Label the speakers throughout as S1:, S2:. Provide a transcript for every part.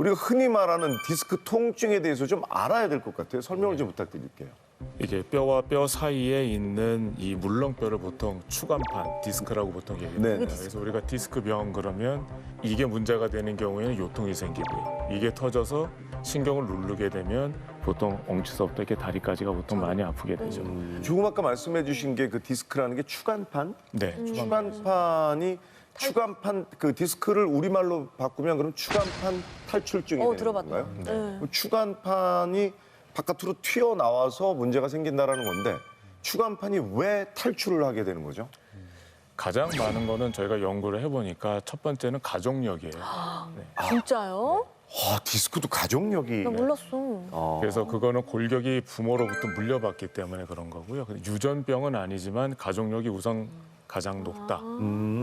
S1: 우리가 흔히 말하는 디스크 통증에 대해서 좀 알아야 될 것 같아요. 설명을 좀 부탁드릴게요.
S2: 이게 뼈와 뼈 사이에 있는 이 물렁뼈를 보통 추간판, 디스크라고 보통 얘기합니다.
S1: 네.
S2: 그래서 우리가 디스크병 그러면 이게 문제가 되는 경우에는 요통이 생기고요. 이게 터져서 신경을 누르게 되면 보통 엉치서부터 이렇게 다리까지가 보통 많이 아프게 되죠.
S1: 조금 아까 말씀해 주신 게 그 디스크라는 게 추간판?
S2: 네,
S1: 추간판이 추간판 그 디스크를 우리말로 바꾸면 그럼 추간판 탈출증이 되는
S3: 들어봤다.
S1: 건가요?
S3: 네.
S1: 추간판이 바깥으로 튀어나와서 문제가 생긴다라는 건데 추간판이 왜 탈출을 하게 되는 거죠?
S2: 가장 많은 거는 저희가 연구를 해보니까 첫 번째는 가족력이에요. 네.
S3: 진짜요?
S1: 디스크도 가족력이
S3: 나 몰랐어.
S2: 그래서 그거는 골격이 부모로부터 물려받기 때문에 그런 거고요. 근데 유전병은 아니지만 가족력이 우선 가장 높다.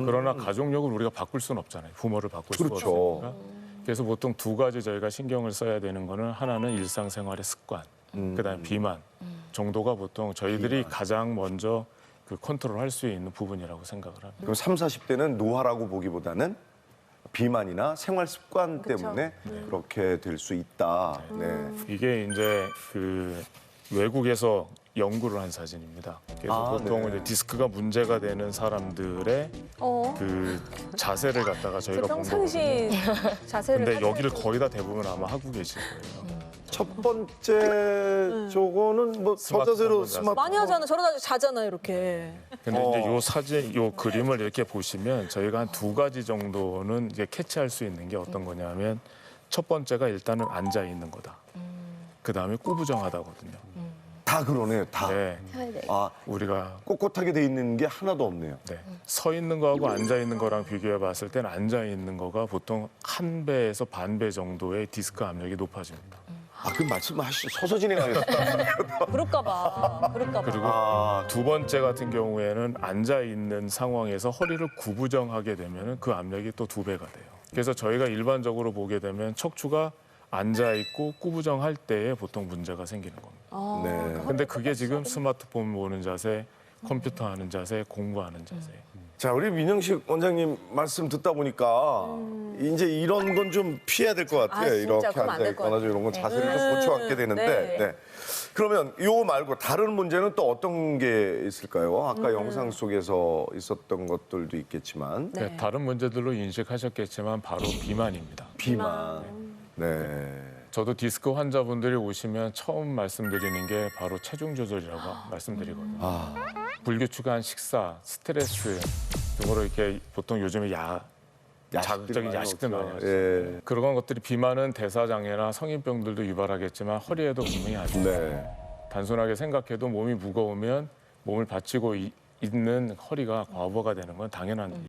S2: 그러나 가족력을 우리가 바꿀 수는 없잖아요. 부모를 바꿀 수가
S1: 그렇죠.
S2: 없으니까. 그래서 보통 두 가지 저희가 신경을 써야 되는 거는 하나는 일상생활의 습관, 그다음에 비만 정도가 보통 저희들이 가장 먼저 그 컨트롤할 수 있는 부분이라고 생각을 합니다.
S1: 그럼 30, 40대는 노화라고 보기보다는 비만이나 생활 습관 때문에 그렇게 될 수 있다. 네.
S2: 이게 이제 그 외국에서 연구를 한 사진입니다. 그래서 보통
S1: 네.
S2: 이제 디스크가 문제가 되는 사람들의 그 자세를 갖다가 저희가 본 거거든요.
S3: 평상시 자세를.
S2: 근데 여기를 거의 다 대부분 아마 하고 계실 거예요.
S1: 첫 번째 저거는 뭐 저자세로
S2: 스마트폰
S1: 스마트폰
S3: 많이 하잖아. 저러다 자잖아 이렇게.
S2: 근데 이제 요 사진, 요 그림을 이렇게 보시면 저희가 한 두 가지 정도는 이제 캐치할 수 있는 게 어떤 거냐면 첫 번째가 일단은 앉아 있는 거다. 그 다음에 꾸부정하다거든요.
S1: 다 그러네요. 다.
S2: 네,
S1: 아,
S2: 우리가
S1: 꼿꼿하게 돼 있는 게 하나도 없네요.
S2: 네, 서 있는 거하고 앉아 있는 거랑 비교해 봤을 때는 앉아 있는 거가 보통 한 배에서 반 배 정도의 디스크 압력이 높아집니다.
S1: 그 말씀하시죠. 서서 진행하겠습니다.
S3: 그럴까 봐. 그럴까 봐.
S2: 그리고 두 번째 같은 경우에는 앉아 있는 상황에서 허리를 구부정하게 되면 그 압력이 또 두 배가 돼요. 그래서 저희가 일반적으로 보게 되면 척추가 앉아 있고 꾸부정할 때에 보통 문제가 생기는 겁니다.
S1: 네.
S2: 근데 그게 지금 스마트폰 보는 자세, 컴퓨터 하는 자세, 공부하는 자세.
S1: 자, 우리 민영식 원장님 말씀 듣다 보니까 이제 이런 건 좀 피해야 될 것 같아요.
S3: 진짜
S1: 이렇게
S3: 그러면 안
S1: 앉아
S3: 될것
S1: 있거나 좀 이런 건 자세를 좀 고쳐갖게 되는데.
S3: 네.
S1: 네. 그러면 요 말고 다른 문제는 또 어떤 게 있을까요? 아까 영상 속에서 있었던 것들도 있겠지만
S3: 네.
S2: 다른 문제들로 인식하셨겠지만 바로 비만입니다.
S1: 비만. 네.
S2: 저도 디스크 환자분들이 오시면 처음 말씀드리는 게 바로 체중 조절이라고 말씀드리거든요. 불규칙한 식사, 스트레스 등으로 이렇게 보통 요즘에 자극적인 야식들 많이 하죠.
S1: 예.
S2: 그런 것들이 비만은 대사장애나 성인병들도 유발하겠지만 허리에도 분명히 하죠.
S1: 네.
S2: 단순하게 생각해도 몸이 무거우면 몸을 받치고 있는 허리가 과부하가 되는 건 당연한 일이에요.